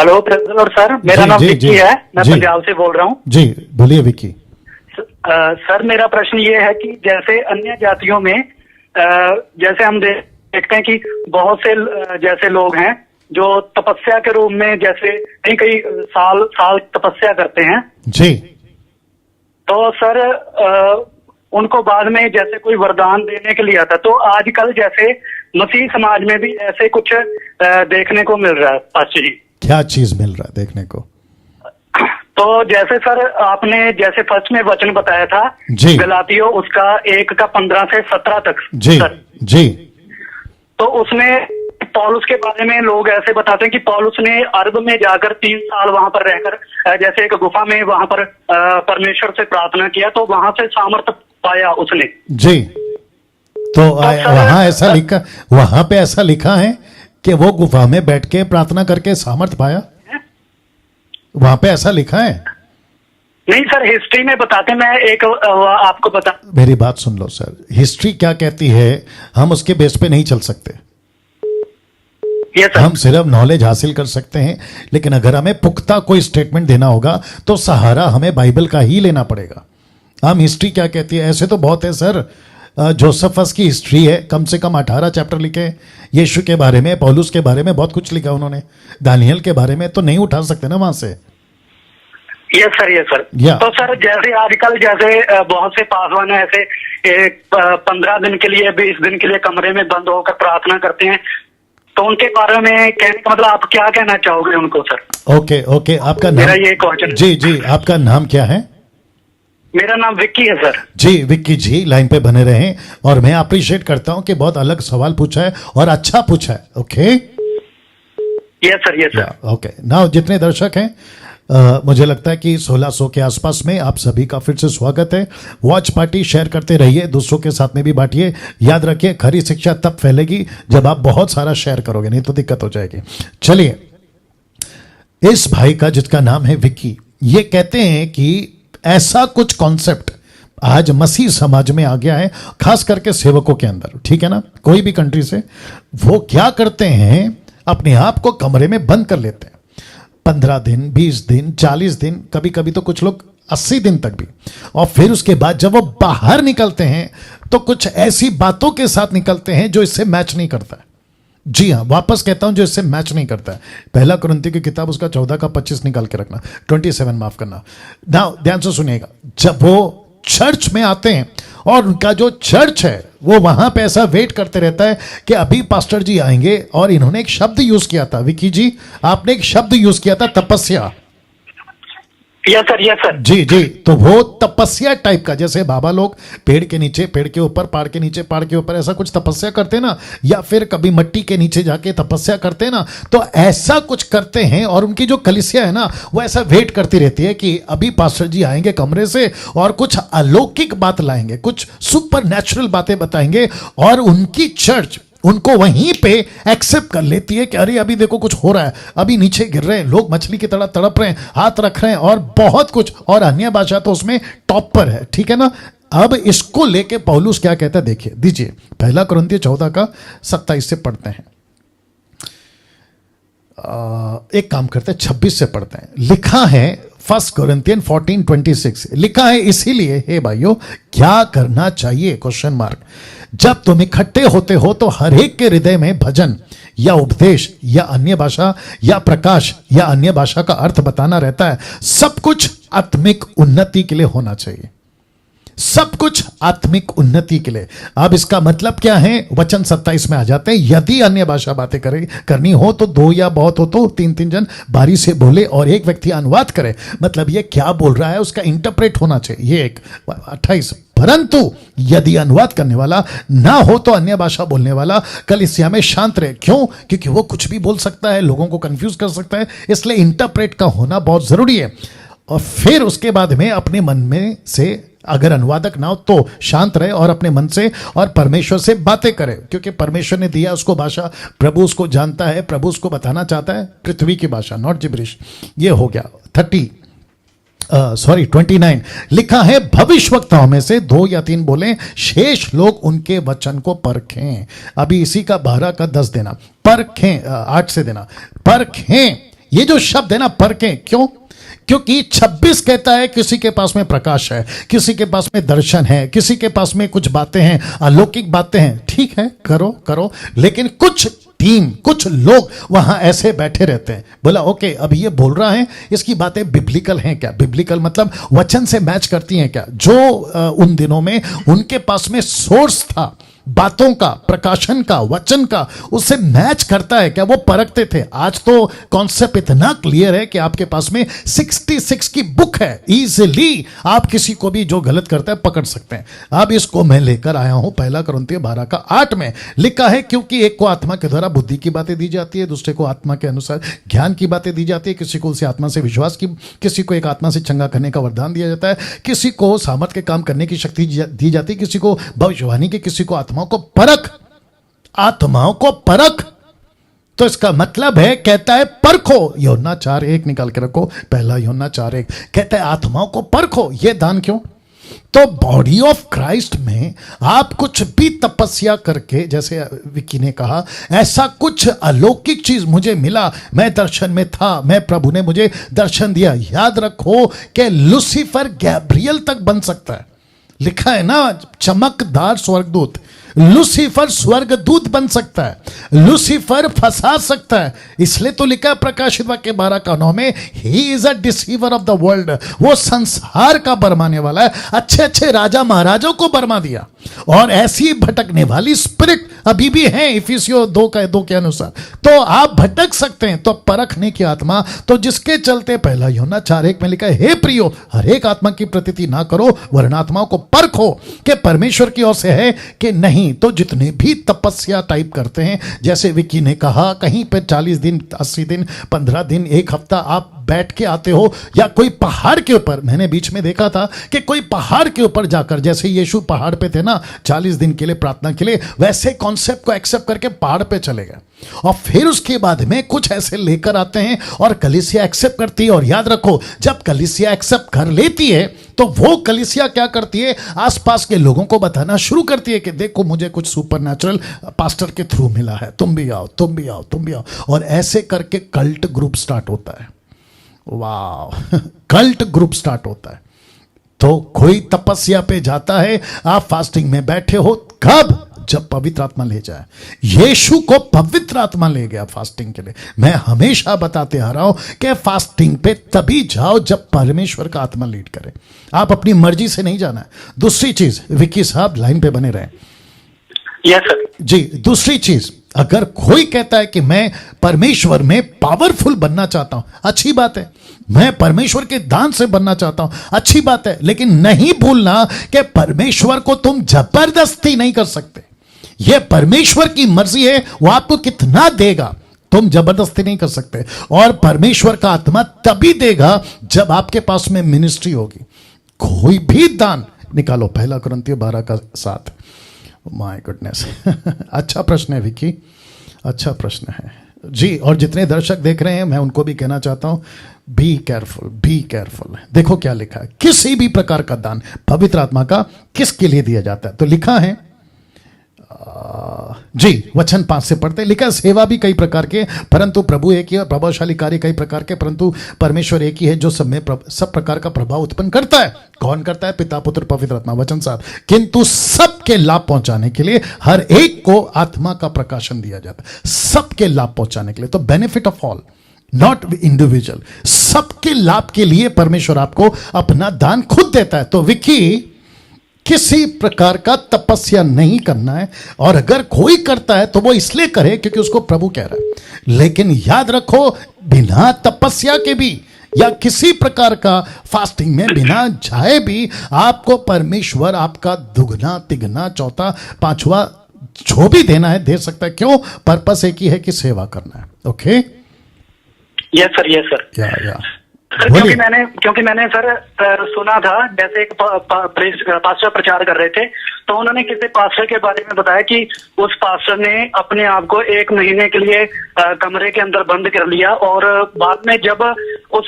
Hello president और sir, मेरा नाम विक्की है, मैं पंजाब से बोल रहा हूँ। जी बोलिए विक्की। सर मेरा प्रश्न ये है कि जैसे अन्य जातियों में जैसे हम देखते हैं कि बहुत से जैसे लोग हैं जो तपस्या के रूप में जैसे कई कई साल साल तपस्या करते हैं जी। तो सर उनको बाद में जैसे कोई वरदान देने के लिए आता, तो आजकल जैसे मसीह समाज में भी ऐसे कुछ देखने को मिल रहा है। पास्टर जी, क्या चीज मिल रहा है देखने को? तो जैसे सर आपने जैसे फर्स्ट में वचन बताया था गलातियों उसका 1:15 से 17 तक जी सर, जी। तो उसमें पौलुस के बारे में लोग ऐसे बताते हैं कि पौलुस ने अरब में जाकर 3 साल वहां पर रहकर जैसे एक गुफा में वहां पर परमेश्वर से प्रार्थना किया, तो वहां से सामर्थ्य पाया उसने जी। तो वहां ऐसा लिखा, वहां पे ऐसा लिखा है कि वो गुफा में बैठ के प्रार्थना करके सामर्थ्य पाया? वहां पे ऐसा लिखा है? नहीं सर, हिस्ट्री में बताते, मैं एक आपको बता। मेरी बात सुन लो सर, हिस्ट्री क्या कहती है हम उसके बेस पे नहीं चल सकते। हम सिर्फ नॉलेज हासिल कर सकते हैं, लेकिन अगर हमें पुख्ता कोई स्टेटमेंट देना होगा तो सहारा हमें बाइबल का ही लेना पड़ेगा। हम हिस्ट्री क्या कहती है, ऐसे तो बहुत है सर। जोसेफस की हिस्ट्री है, कम से कम 18 चैप्टर लिखे। यीशु के बारे में, पौलुस के बारे में बहुत कुछ लिखा उन्होंने। दानियल के बारे में तो नहीं उठा सकते ना वहां से। Yes sir, yes sir. तो सर जैसे आजकल जैसे बहुत से पासवान ऐसे 15 दिन के लिए 20 दिन के लिए कमरे में बंद होकर प्रार्थना करते हैं, तो उनके बारे में कहने का मतलब आप क्या कहना चाहोगे उनको सर? ओके ओके, आपका नाम? मेरा ये क्वेश्चन। जी जी, आपका नाम क्या है? मेरा नाम विक्की है सर। जी विक्की जी, लाइन पे बने रहें। और मैं अप्रिशिएट करता हूं कि बहुत अलग सवाल पूछा है और अच्छा पूछा है। Okay yes sir, yes sir. Okay now जितने दर्शक हैं, मुझे लगता है कि 1600 के आसपास में आप सभी का फिर से स्वागत है। वॉच पार्टी शेयर करते रहिए, दूसरों के साथ में भी बांटिए। याद रखिए, खरी शिक्षा तब फैलेगी जब आप बहुत सारा शेयर करोगे, नहीं तो दिक्कत हो जाएगी। चलिए, इस भाई का जिसका नाम है विक्की, ये कहते हैं कि ऐसा कुछ कॉन्सेप्ट आज मसीह समाज में आ गया है, खास करके सेवकों के अंदर, ठीक है ना, कोई भी कंट्री से। वो क्या करते हैं, अपने आप को कमरे में बंद कर लेते हैं 15 दिन, 20 दिन, 40 दिन, कभी कभी तो कुछ लोग 80 दिन तक भी। और फिर उसके बाद जब वो बाहर निकलते हैं तो कुछ ऐसी बातों के साथ निकलते हैं जो इससे मैच नहीं करता है। जी हाँ, वापस कहता हूं, जो इससे मैच नहीं करता है। पहला कुरिन्थियों की किताब उसका 14:25 निकाल के रखना, 27 माफ करना। ध्यान से सुनिएगा, जब वो चर्च में आते हैं और उनका जो चर्च है वो वहां पे ऐसा वेट करते रहता है कि अभी पास्टर जी आएंगे। और इन्होंने एक शब्द यूज किया था, विकी जी आपने एक शब्द यूज किया था, Tapasya. Yes sir, yes sir. जी जी, तो वो तपस्या टाइप का, जैसे बाबा लोग पेड़ के नीचे, पेड़ के ऊपर, पहाड़ के नीचे, पहाड़ के ऊपर ऐसा कुछ तपस्या करते ना, या फिर कभी मट्टी के नीचे जाके तपस्या करते ना, तो ऐसा कुछ करते हैं। और उनकी जो कलीसिया है ना, वो ऐसा वेट करती रहती है कि अभी पास्टर जी आएंगे कमरे से और कुछ अलौकिक बात लाएंगे, कुछ सुपर नेचुरल बातें बताएंगे। और उनकी चर्च उनको वहीं पे एक्सेप्ट कर लेती है कि अरे अभी देखो कुछ हो रहा है, अभी नीचे गिर रहे हैं लोग, मछली की तरह तड़प रहे हैं, हाथ रख रहे हैं और बहुत कुछ, और अन्य भाषा तो उसमें टॉप पर है, ठीक है ना। अब इसको लेके पौलुस क्या कहता है, देखिए दीजिए, पहला कुरिन्थियों 14:27 से पढ़ते हैं। एक काम करते हैं, 26 से पढ़ते हैं। लिखा है 1 Corinthians 14:26 लिखा है, इसीलिए हे भाइयों क्या करना चाहिए, क्वेश्चन मार्क, जब तुम इकट्ठे होते हो तो हर एक के हृदय में भजन या उपदेश या अन्य भाषा या प्रकाश या अन्य भाषा का अर्थ बताना रहता है। सब कुछ आत्मिक उन्नति के लिए होना चाहिए, सब कुछ आत्मिक उन्नति के लिए। अब इसका मतलब क्या है, वचन 27 में आ जाते हैं, यदि अन्य भाषा बातें करनी हो तो 2 या बहुत हो तो 3 जन बारी से बोले और एक व्यक्ति अनुवाद करे। मतलब ये क्या बोल रहा है उसका इंटरप्रेट होना चाहिए। ये एक 28, परंतु यदि अनुवाद करने वाला ना हो तो अन्य भाषा बोलने वाला कलीसिया में शांत रहे। क्यों? क्योंकि वो कुछ भी बोल सकता है, लोगों को कंफ्यूज कर सकता है, इसलिए इंटरप्रेट का होना बहुत जरूरी है। और फिर उसके बाद में अपने मन में से, अगर अनुवादक ना हो तो शांत रहे और अपने मन से और परमेश्वर से बातें करे, क्योंकि परमेश्वर ने दिया उसको भाषा, प्रभु उसको जानता है, प्रभु उसको बताना चाहता है पृथ्वी की भाषा, नॉट जिब्रिश। ये हो गया 29 लिखा है, भविष्यवक्ताओं में से 2 या 3 बोले, शेष लोग उनके वचन को परखें। अभी इसी का 12 का 10 देना, परखें, 8 से देना, परखें ये जो शब्द है ना परखें, क्यों? क्योंकि 26 कहता है किसी के पास में प्रकाश है, किसी के पास में दर्शन है, किसी के पास में कुछ बातें हैं, अलौकिक बातें हैं। ठीक है, करो करो, लेकिन कुछ टीम, कुछ लोग वहां ऐसे बैठे रहते हैं। बोला ओके, अब ये बोल रहा है, इसकी बातें बिब्लिकल हैं क्या? बिब्लिकल मतलब वचन से मैच करती हैं क्या? जो उन दिनों में उनके पास में सोर्स था बातों का, प्रकाशन का, वचन का, उससे मैच करता है क्या? वो परखते थे। आज तो कॉन्सेप्ट इतना क्लियर है कि आपके पास में 66 की बुक है, इजीली आप किसी को भी जो गलत करता है पकड़ सकते हैं। अब इसको मैं लेकर आया हूं 1 कुरिन्थियों 12:8 में लिखा है, क्योंकि एक को आत्मा के द्वारा बुद्धि की बातें दी जाती है, दूसरे को आत्मा के अनुसार ज्ञान की बातें दी जाती है, किसी को उसी आत्मा से विश्वास की, किसी को एक आत्मा से चंगा करने का वरदान दिया जाता है, किसी को सामर्थ के काम करने की शक्ति दी जाती है, किसी को भविष्यवाणी की, किसी को आत्माओं को परख, आत्माओं को परख। तो इसका मतलब है, कहता है परखो, यूहन्ना 4:1 निकाल के रखो, 1 यूहन्ना 4:1 कहता है आत्माओं को परखो। यह दान क्यों? तो बॉडी ऑफ क्राइस्ट में आप कुछ भी तपस्या करके, जैसे विकी ने कहा, ऐसा कुछ अलौकिक चीज मुझे मिला, मैं दर्शन में था, मैं प्रभु ने मुझे दर्शन दिया। याद रखो कि लूसीफर गैब्रियल तक बन सकता है। लिखा है ना, चमकदार स्वर्गदूत, लूसीफर स्वर्गदूत बन सकता है, लूसीफर फंसा सकता है। इसलिए तो लिखा है प्रकाशित वाक्य 12:9 में, he is a deceiver of the world, वो संसार का बरमाने वाला है। अच्छे अच्छे राजा महाराजों को बरमा दिया, और ऐसी भटकने वाली स्पिरिट अभी भी है इफिसियों 2:2 के अनुसार। तो आप भटक सकते हैं, तो परखने की आत्मा, तो जिसके चलते 1 यूहन्ना 4:1 में लिखा है, हे प्रियो, हर एक आत्मा की प्रतीति ना करो, वरन आत्माओं को परखो कि परमेश्वर की ओर से है कि नहीं। तो जितने भी तपस्या टाइप करते हैं, जैसे विकी ने कहा, कहीं पे 40 दिन, 80 दिन, 15 दिन, 1 हफ्ता आप बैठ के आते हो, या कोई पहाड़ के ऊपर, मैंने बीच में देखा था कि कोई पहाड़ के ऊपर जाकर, जैसे यीशु पहाड़ पे थे ना 40 दिन के लिए प्रार्थना के लिए, वैसे कॉन्सेप्ट को एक्सेप्ट करके पहाड़ पे चले गए, और फिर उसके बाद में कुछ ऐसे लेकर आते हैं और कलीसिया एक्सेप्ट करती है। और याद रखो, जब कलीसिया एक्सेप्ट कर लेती है तो वो कलीसिया क्या करती है, आसपास के लोगों को बताना शुरू करती है कि देखो मुझे कुछ सुपरनैचुरल पास्टर के थ्रू मिला है, तुम भी आओ, तुम भी आओ, तुम भी आओ, और ऐसे करके कल्ट ग्रुप स्टार्ट होता है। वाह, कल्ट ग्रुप स्टार्ट होता है। तो कोई तपस्या पे जाता है, आप फास्टिंग में बैठे हो, कब? जब पवित्र आत्मा ले जाए। यीशु को पवित्र आत्मा ले गया फास्टिंग के लिए। मैं हमेशा बताते आ रहा हूं कि फास्टिंग पे तभी जाओ जब परमेश्वर का आत्मा लीड करे, आप अपनी मर्जी से नहीं जाना है। दूसरी चीज, विकी साहब लाइन पे बने रहे। यस सर जी, दूसरी चीज, अगर कोई कहता है कि मैं परमेश्वर में पावरफुल बनना चाहता हूं, अच्छी बात है, मैं परमेश्वर के दान से बनना चाहता हूं, अच्छी बात है, लेकिन नहीं भूलना कि परमेश्वर को तुम जबरदस्ती नहीं कर सकते। यह परमेश्वर की मर्जी है, वो आपको कितना देगा, तुम जबरदस्ती नहीं कर सकते। और परमेश्वर का आत्मा तभी देगा जब आपके पास में मिनिस्ट्री होगी। कोई भी दान निकालो, 1 कुरिन्थियों 12:7। माय गुडनेस, अच्छा प्रश्न है विकी, अच्छा प्रश्न है जी। और जितने दर्शक देख रहे हैं, मैं उनको भी कहना चाहता हूं, बी केयरफुल, बी केयरफुल। देखो क्या लिखा है, किसी भी प्रकार का दान पवित्र आत्मा का किसके लिए दिया जाता है? तो लिखा है जी, वचन 5 से पढ़ते, लिखा है, सेवा भी कई प्रकार के, परंतु प्रभु एक ही है, प्रभावशाली कार्य कई प्रकार के, परंतु परमेश्वर एक ही है, जो सब में सब प्रकार का प्रभाव उत्पन्न करता है। कौन करता है? पिता, पुत्र, पवित्र आत्मा। वचन 7, किंतु सबके लाभ पहुंचाने के लिए हर एक को आत्मा का प्रकाशन दिया जाता है, सबके लाभ पहुंचाने के लिए। तो benefit of all, not individual, सबके लाभ के लिए परमेश्वर आपको अपना दान खुद देता है। तो विकी, किसी प्रकार का तपस्या नहीं करना है, और अगर कोई करता है तो वो इसलिए करे क्योंकि उसको प्रभु कह रहा है। लेकिन याद रखो, बिना तपस्या के भी या किसी प्रकार का फास्टिंग में बिना जाए भी आपको परमेश्वर आपका दुगना, तिगना, चौथा, पांचवा जो भी देना है दे सकता है। क्यों? पर्पस एक ही है कि सेवा करना है। Okay, yes sir, yes sir. या क्योंकि मैंने सर सुना था, जैसे एक पास्टर प्रचार कर रहे थे, तो उन्होंने किसी पास्टर के बारे में बताया कि उस पास्टर ने अपने आप को 1 महीने के लिए कमरे के अंदर बंद कर लिया, और बाद में जब उस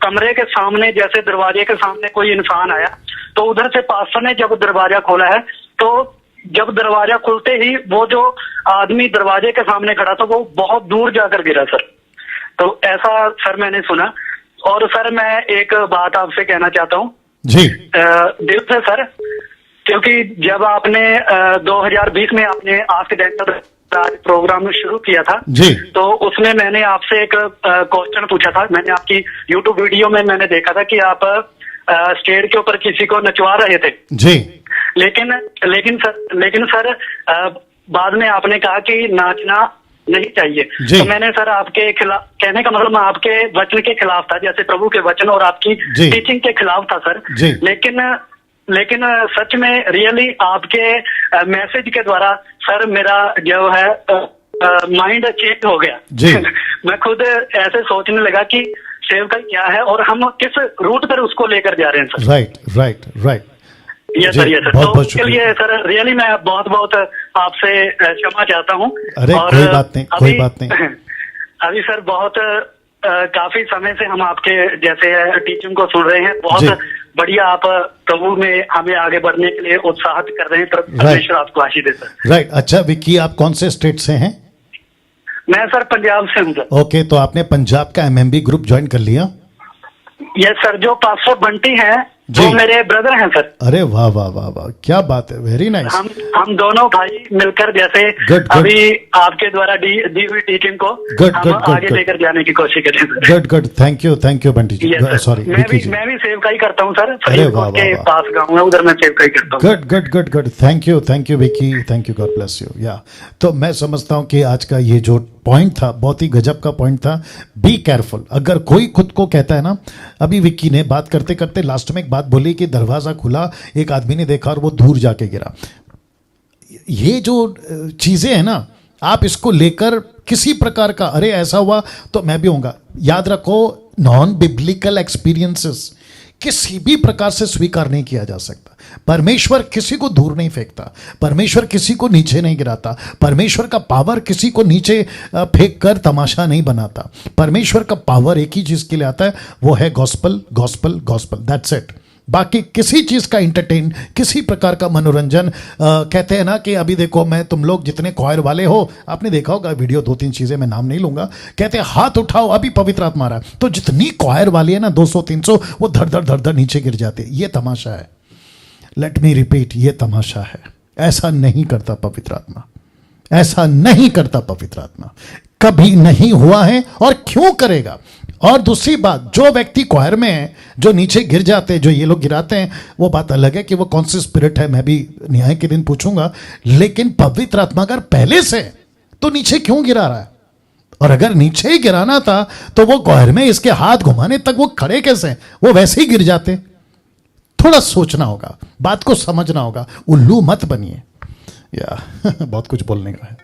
कमरे के सामने, जैसे दरवाजे के सामने कोई इंसान आया, तो उधर से पास्टर ने जब दरवाजा खोला है, तो जब दरवाजा खुलते ही वो जो आदमी दरवाजे के सामने खड़ा था वो बहुत दूर जाकर गिरा सर। तो ऐसा सर मैंने सुना। और सर मैं एक बात आपसे कहना चाहता हूँ जी, दिल से सर, क्योंकि जब आपने 2020 में आपने आस्क डेंटल राज प्रोग्राम शुरू किया था जी, तो उसमें मैंने आपसे एक क्वेश्चन पूछा था। मैंने आपकी यूट्यूब वीडियो में मैंने देखा था कि आप स्टेज के ऊपर किसी को नचवा रहे थे जी, लेकिन सर बाद में आपने कहा कि नाचना नहीं चाहिए। तो मैंने सर आपके खिलाफ, कहने का मतलब मैं आपके वचन के खिलाफ था, जैसे प्रभु के वचन और आपकी टीचिंग के खिलाफ था सर। लेकिन सच में रियली आपके मैसेज के द्वारा सर मेरा जो है माइंड चेंज हो गया। मैं खुद ऐसे सोचने लगा कि सेवकाई क्या है और हम किस रूट पर उसको लेकर जा रहे हैं सर। राइट। ये सर तो उसके लिए सर रियली मैं बहुत बहुत आपसे क्षमा चाहता हूँ। अरे कोई बात नहीं। अभी सर बहुत काफी समय से हम आपके जैसे टीचिंग को सुन रहे हैं, बहुत बढ़िया। आप प्रभु में हमें आगे बढ़ने के लिए उत्साहित कर रहे हैं। परमेश्वर आपको आशीष दे सर। राइट। अच्छा विक्की, आप कौन से स्टेट से हैं? मैं सर पंजाब से हूँ सर। ओके, तो आपने पंजाब का एमएमबी ग्रुप ज्वाइन कर लिया? यस सर, जो पास्टर बंटी हैं वो मेरे ब्रदर हैं सर। अरे वाह वाह वाह वाह, क्या बात है, वेरी नाइस। हम दोनों भाई मिलकर जैसे अभी आपके द्वारा दी हुई टीचिंग को हम आगे लेकर जाने की कोशिश करें। Good, thank you Bunty ji. Sorry, मैं भी सेवकाई करता हूँ सर। के पास गाँव है, उधर मैं सेवकाई करता हूँ। Good, thank you Vicky, thank you, God bless you. या तो मैं समझता हूँ कि आज का ये जो पॉइंट था बहुत ही गजब का पॉइंट था। Be careful. अगर कोई खुद को कहता है ना, अभी विक्की ने बात करते करते लास्ट में एक बात बोली कि दरवाजा खुला, एक आदमी ने देखा और वो दूर जाके गिरा। ये जो चीजें हैं ना, आप इसको लेकर किसी प्रकार का अरे ऐसा हुआ तो मैं भी होऊंगा, याद रखो नॉन बिब्लिकल एक्सपीरियंसेस किसी भी प्रकार से स्वीकार नहीं किया जा सकता। परमेश्वर किसी को दूर नहीं फेंकता, परमेश्वर किसी को नीचे नहीं गिराता, परमेश्वर का पावर किसी को नीचे फेंक कर तमाशा नहीं बनाता। परमेश्वर का पावर एक ही चीज के लिए आता है, वो है गॉस्पल, दैट्स इट। बाकी किसी चीज का इंटरटेन, किसी प्रकार का मनोरंजन, कहते हैं ना कि अभी देखो मैं, तुम लोग जितने क्वायर वाले हो, आपने देखा होगा वीडियो, 2-3 चीजें मैं नाम नहीं लूंगा, कहते हैं हाथ उठाओ अभी पवित्र आत्मा आ रहा है, तो जितनी क्वायर वाली है ना 200-300, वो धड़ धड़ नीचे गिर जाते। ये तमाशा है। लेट मी रिपीट, ये तमाशा है। ऐसा नहीं करता पवित्र आत्मा, ऐसा नहीं करता पवित्र आत्मा, कभी नहीं हुआ है और क्यों करेगा। और दूसरी बात, जो व्यक्ति क्वायर में है, जो नीचे गिर जाते हैं, जो ये लोग गिराते हैं, वो बात अलग है कि वो कौन सी स्पिरिट है, मैं भी न्याय के दिन पूछूंगा। लेकिन पवित्र आत्मा अगर पहले से तो नीचे क्यों गिरा रहा है? और अगर नीचे ही गिराना था तो वो क्वायर में इसके हाथ घुमाने तक वो खड़े कैसे? वो वैसे ही गिर जाते। थोड़ा सोचना होगा, बात को समझना होगा, उल्लू मत बनिए। या बहुत कुछ बोलने का है।